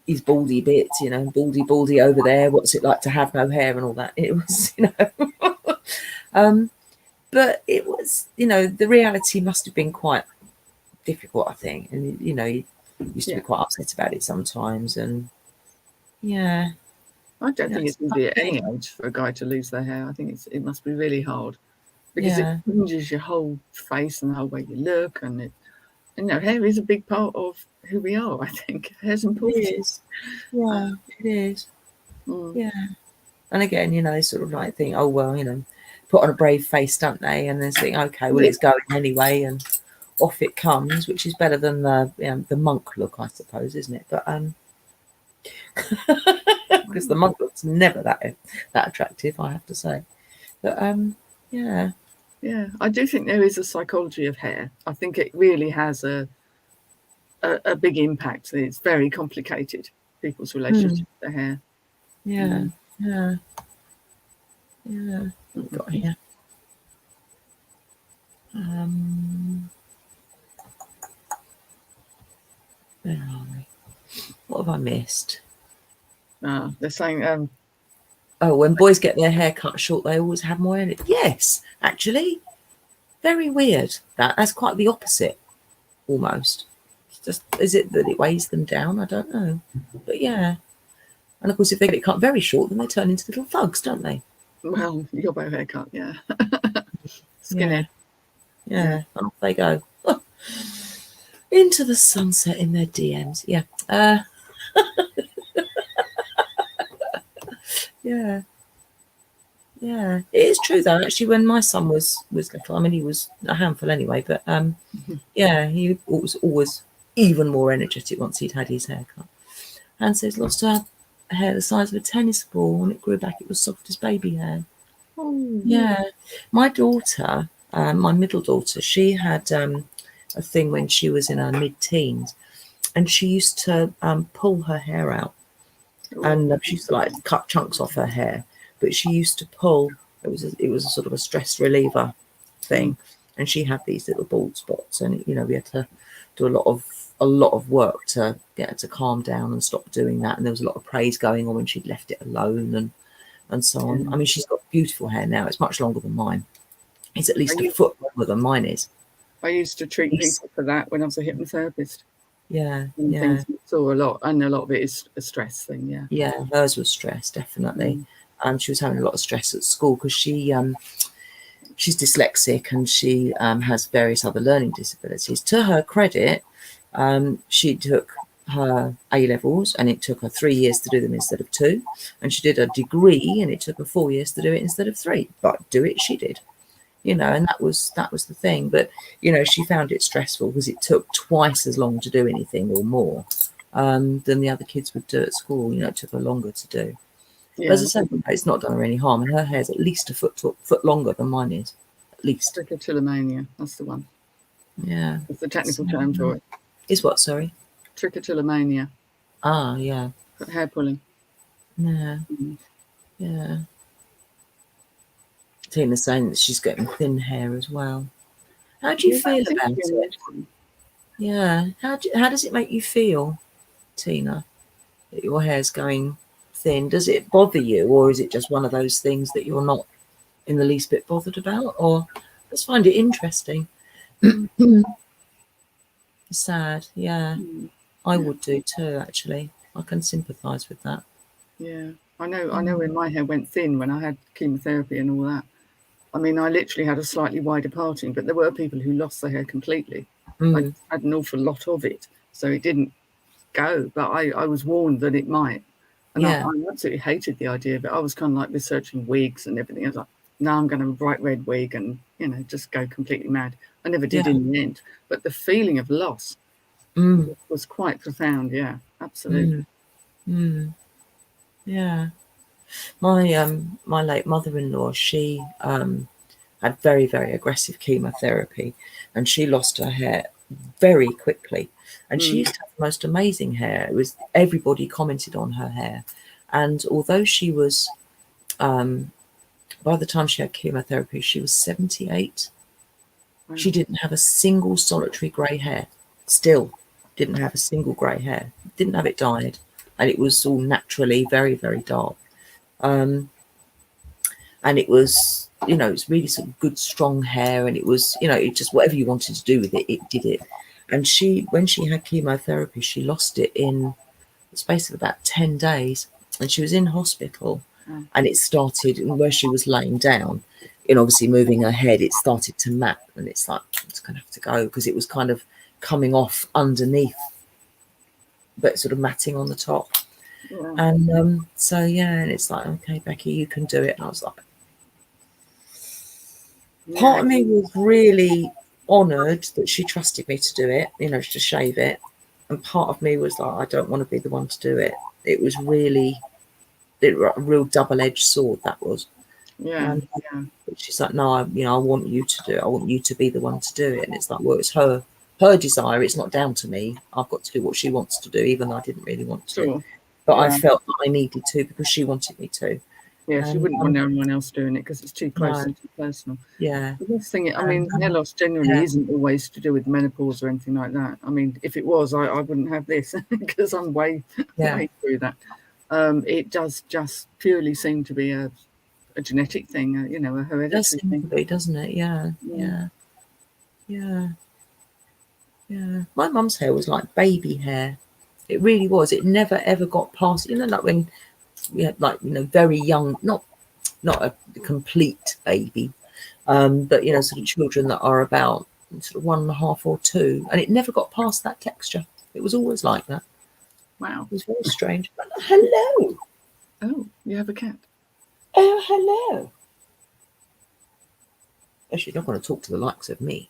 his baldy bits, baldy over there. What's it like to have no hair and all that? It was, um, but it was, the reality must have been quite difficult, I think. And, he used to yeah. be quite upset about it sometimes. And yeah, I don't think it's it's a tough easy at any thing. age for a guy to lose their hair. I think it must be really hard because it Yeah, changes your whole face and the whole way you look, and hair is a big part of who we are. I think hair's it important. is. Yeah, it is. Mm, Yeah. And again, they sort of like think, oh, well, put on a brave face, don't they? And then think, okay, well, yeah, it's going anyway. And off it comes, which is better than the monk look, I suppose, isn't it? But because the monk look's never that attractive, I have to say. But yeah, yeah. I do think there is a psychology of hair. I think it really has a big impact. It's very complicated. People's relationship with their hair. yeah, Mm. yeah, yeah. What we got here? Where are we? What have I missed? They're saying Oh, when boys get their hair cut short, they always have more energy. Yes, actually, very weird. That's quite the opposite, almost. It's just, is it that it weighs them down? I don't know, but yeah. And of course, if they get it cut very short, then they turn into little thugs, don't they? well, your bow haircut, yeah, Yeah, skinhead, yeah. yeah. And off they go into the sunset in their DMs. Yeah, yeah. Yeah, it is true though. Actually, when my son was little, I mean, he was a handful anyway. But yeah, he was always even more energetic once he'd had his hair cut. And says lost her hair the size of a tennis ball. When it grew back, it was soft as baby hair. Oh, Yeah, my daughter, my middle daughter, she had a thing when she was in her mid-teens, and she used to pull her hair out, and she used to like cut chunks off her hair, but she used to pull. It was a sort of a stress reliever thing, and she had these little bald spots, and we had to do a lot of work to get her to calm down and stop doing that. And there was a lot of praise going on when she'd left it alone and so on. I mean, she's got beautiful hair now. It's much longer than mine. It's at least a foot longer than mine is. I used to treat people for that when I was a hypnotherapist. Yeah, And yeah, things saw a lot, and a lot of it is a stress thing. Yeah, yeah. Hers was stress, definitely. She was having a lot of stress at school because she's dyslexic and she has various other learning disabilities. To her credit, she took her A levels and it took her 3 years to do them instead of 2, and she did a degree and it took her 4 years to do it instead of 3. But do it she did, and that was the thing. But she found it stressful because it took twice as long to do anything or more than the other kids would do at school. It took her longer to do. But as I said, it's not done her any harm, and her hair's at least a foot longer than mine is, at least. trichotillomania. That's the one. Yeah. That's the technical term for it. Is what? Sorry. Trichotillomania. Ah, yeah. Hair pulling. Yeah. Yeah. Tina's saying that she's getting thin hair as well. How do you feel about it? Yeah. How does it make you feel, Tina, that your hair's going thin? Does it bother you, or is it just one of those things that you're not in the least bit bothered about? Or just find it interesting? Sad. Yeah. I would do too, actually. I can sympathise with that. Yeah. I know when my hair went thin when I had chemotherapy and all that. I mean, I literally had a slightly wider parting, but there were people who lost their hair completely. I Mm. had an awful lot of it, so it didn't go, but I was warned that it might. And I Yeah. absolutely hated the idea of it. I was kind of like researching wigs and everything. I was like, no, I'm going to have a bright red wig and, just go completely mad. I never did Yeah. in the end. But the feeling of loss Mm. was quite profound. Yeah, absolutely. Mm. Mm. Yeah. My late mother-in-law, she had very, very aggressive chemotherapy, and she lost her hair very quickly. And she Mm. used to have the most amazing hair. It was everybody commented on her hair. And although she was by the time she had chemotherapy, she was 78. Wow. She didn't have a single solitary grey hair. Still didn't have a single grey hair. Didn't have it dyed. And it was all naturally very, very dark. And it was, it's really sort of good, strong hair. And it was, it just whatever you wanted to do with it, it did it. And when she had chemotherapy, she lost it in the space of about 10 days. And she was in hospital. Wow. And it started where she was laying down, obviously moving her head, it started to mat. And it's like, it's going to have to go, because it was kind of coming off underneath, but sort of matting on the top. Yeah. And so, yeah, and it's like, okay, Becky, you can do it. And I was like, part of me was really honoured that she trusted me to do it, to shave it. And part of me was like, I don't want to be the one to do it. It was really a real double-edged sword, that was. Yeah. And Yeah. she's like, no, I want you to do it. I want you to be the one to do it. And it's like, well, it's her desire. It's not down to me. I've got to do what she wants to do, even though I didn't really want to. Sure. But Yeah. I felt that I needed to because she wanted me to. Yeah, she wouldn't want anyone else doing it because it's too close and too personal. Yeah. The best thing, I mean, hair loss generally isn't always to do with menopause or anything like that. I mean, if it was, I wouldn't have this because I'm way through that. It does just purely seem to be a genetic thing, a hereditary It does seem thing. to be, doesn't it? Yeah. Yeah. Yeah. Yeah. My mum's hair was like baby hair. It really was. It never ever got past, like when we had very young, not a complete baby, but sort of children that are about sort of 1.5 or 2, and it never got past that texture. It was always like that. Wow. It was very strange. Hello. Oh, you have a cat. Oh, hello. Oh, she's not going to talk to the likes of me.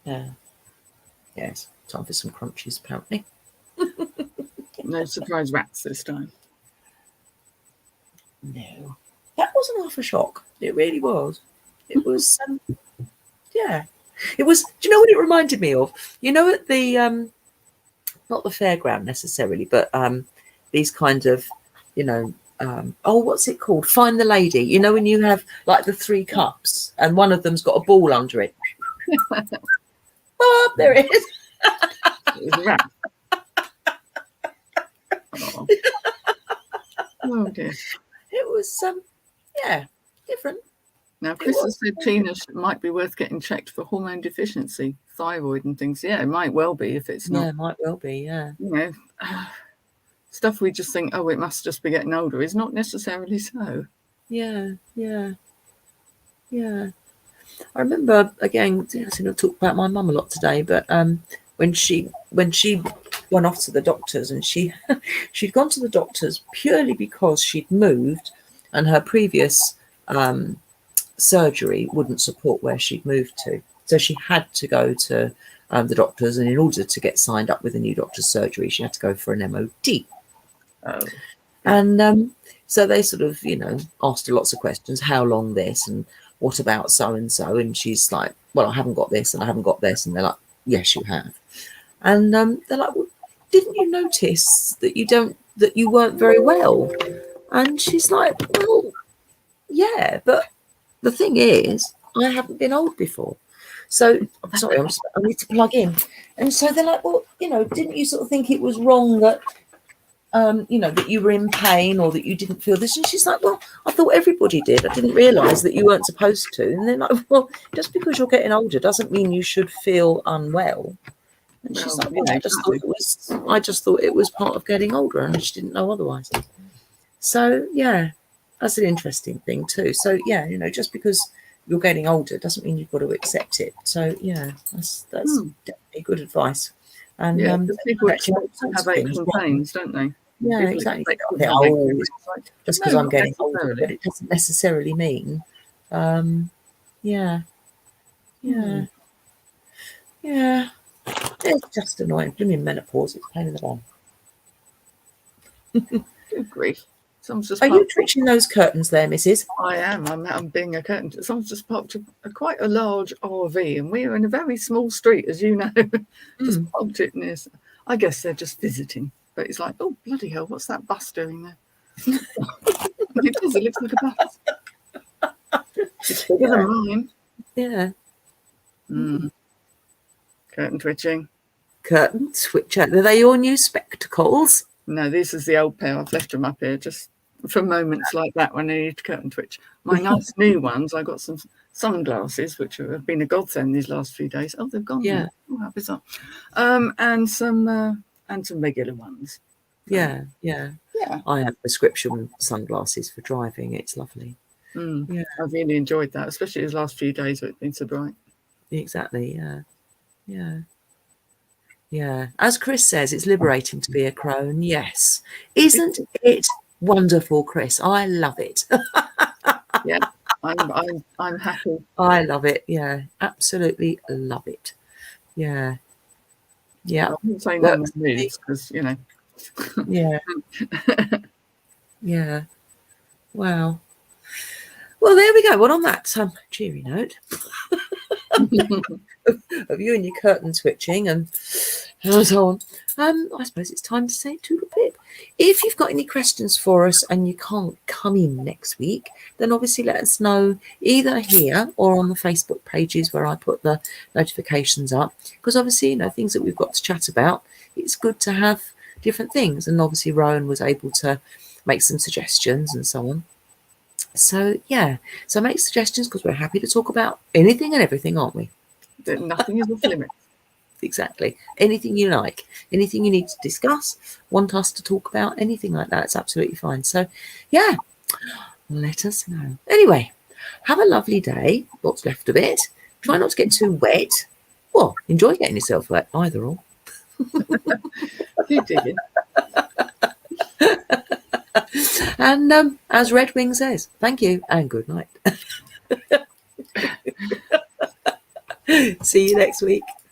Yeah. Yes. Time for some crunchies, apparently. No surprise rats this time. No. That wasn't half a shock. It really was. It was, yeah. It was, do you know what it reminded me of? At the, not the fairground necessarily, but these kind of, what's it called? Find the Lady. When you have like the 3 cups and one of them's got a ball under it. Oh, there it is. It was a rat. Oh. Oh dear. It was, different. Now, Chris has said Tina might be worth getting checked for hormone deficiency, thyroid and things. Yeah, it might well be if it's not. Yeah, it might well be, yeah. Stuff we just think, oh, it must just be getting older, is not necessarily so. Yeah, yeah, yeah. I remember, again, I talk about my mum a lot today, but when she went off to the doctors, and she'd gone to the doctors purely because she'd moved and her previous surgery wouldn't support where she'd moved to. So she had to go to the doctors, and in order to get signed up with a new doctor's surgery, she had to go for an MOT. Oh. And so they sort of, asked her lots of questions. How long this, and what about so-and-so? And she's like, well, I haven't got this and I haven't got this. And they're like, yes, you have. And they're like, well, didn't you notice that you weren't very well? And she's like, well, yeah, but the thing is, I haven't been old before. So, sorry, I need to plug in. And so they're like, well, didn't you sort of think it was wrong that, that you were in pain or that you didn't feel this? And she's like, well, I thought everybody did. I didn't realise that you weren't supposed to. And they're like, well, just because you're getting older doesn't mean you should feel unwell. And she's Well, like, you well, know, I just thought it was part of getting older, and she didn't know otherwise. So yeah, that's an interesting thing too. So yeah, just because you're getting older doesn't mean you've got to accept it. So yeah, that's definitely good advice. And yeah, because people actually all expect to sorts have of aches things and wrong. pains, don't they? Yeah, People exactly. expect I to think, have aches and oh, pains. Like, just because no, I'm not getting older, but necessarily. it doesn't necessarily mean. Yeah, Hmm. yeah, yeah. It's just annoying. Blooming menopause. It's a pain in the bum. Good grief. Someone's just Are you parked. twitching those curtains there, Mrs.? I am. I'm being a curtain. Someone's just parked quite a large RV, and we're in a very small street, as you know. Just Mm. parked it near. I guess they're just visiting. But it's like, oh bloody hell, what's that bus doing there? It is. It looks like a bus. It's bigger Yeah, than mine. yeah. Mm. Curtain twitching. Curtain twitcher. Are they your new spectacles? No, this is the old pair. I've left them up here just for moments like that when I need to curtain twitch. My nice new ones, I got some sunglasses, which have been a godsend these last few days. Oh, they've gone Yeah, now. Oh, how bizarre. And some regular ones. yeah, yeah. Yeah. I have prescription sunglasses for driving. It's lovely. Yeah, I've really enjoyed that, especially these last few days where it's been so bright. exactly. Yeah, yeah, yeah. As Chris says, it's liberating to be a crone. Yes. Isn't it wonderful, Chris? I love it. Yeah. I'm happy. I love it. Yeah, absolutely love it. Yeah, yeah. I wouldn't say no more Works for me. moods because, you know. Yeah, yeah. Wow. Well, there we go. Well, on that cheery note of you and your curtain twitching and so on, I suppose it's time to say toodle pip. If you've got any questions for us and you can't come in next week, then obviously let us know either here or on the Facebook pages where I put the notifications up. Because obviously, things that we've got to chat about, it's good to have different things. And obviously, Rowan was able to make some suggestions and so on. So yeah, so make suggestions because we're happy to talk about anything and everything, aren't we? That nothing is off limits. Exactly. Anything you like, anything you need to discuss, want us to talk about, anything like that, it's absolutely fine. So yeah, let us know. Anyway, have a lovely day, what's left of it. Try not to get too wet. Well, enjoy getting yourself wet, either or. Keep digging. And as Red Wing says, thank you and good night. See you next week.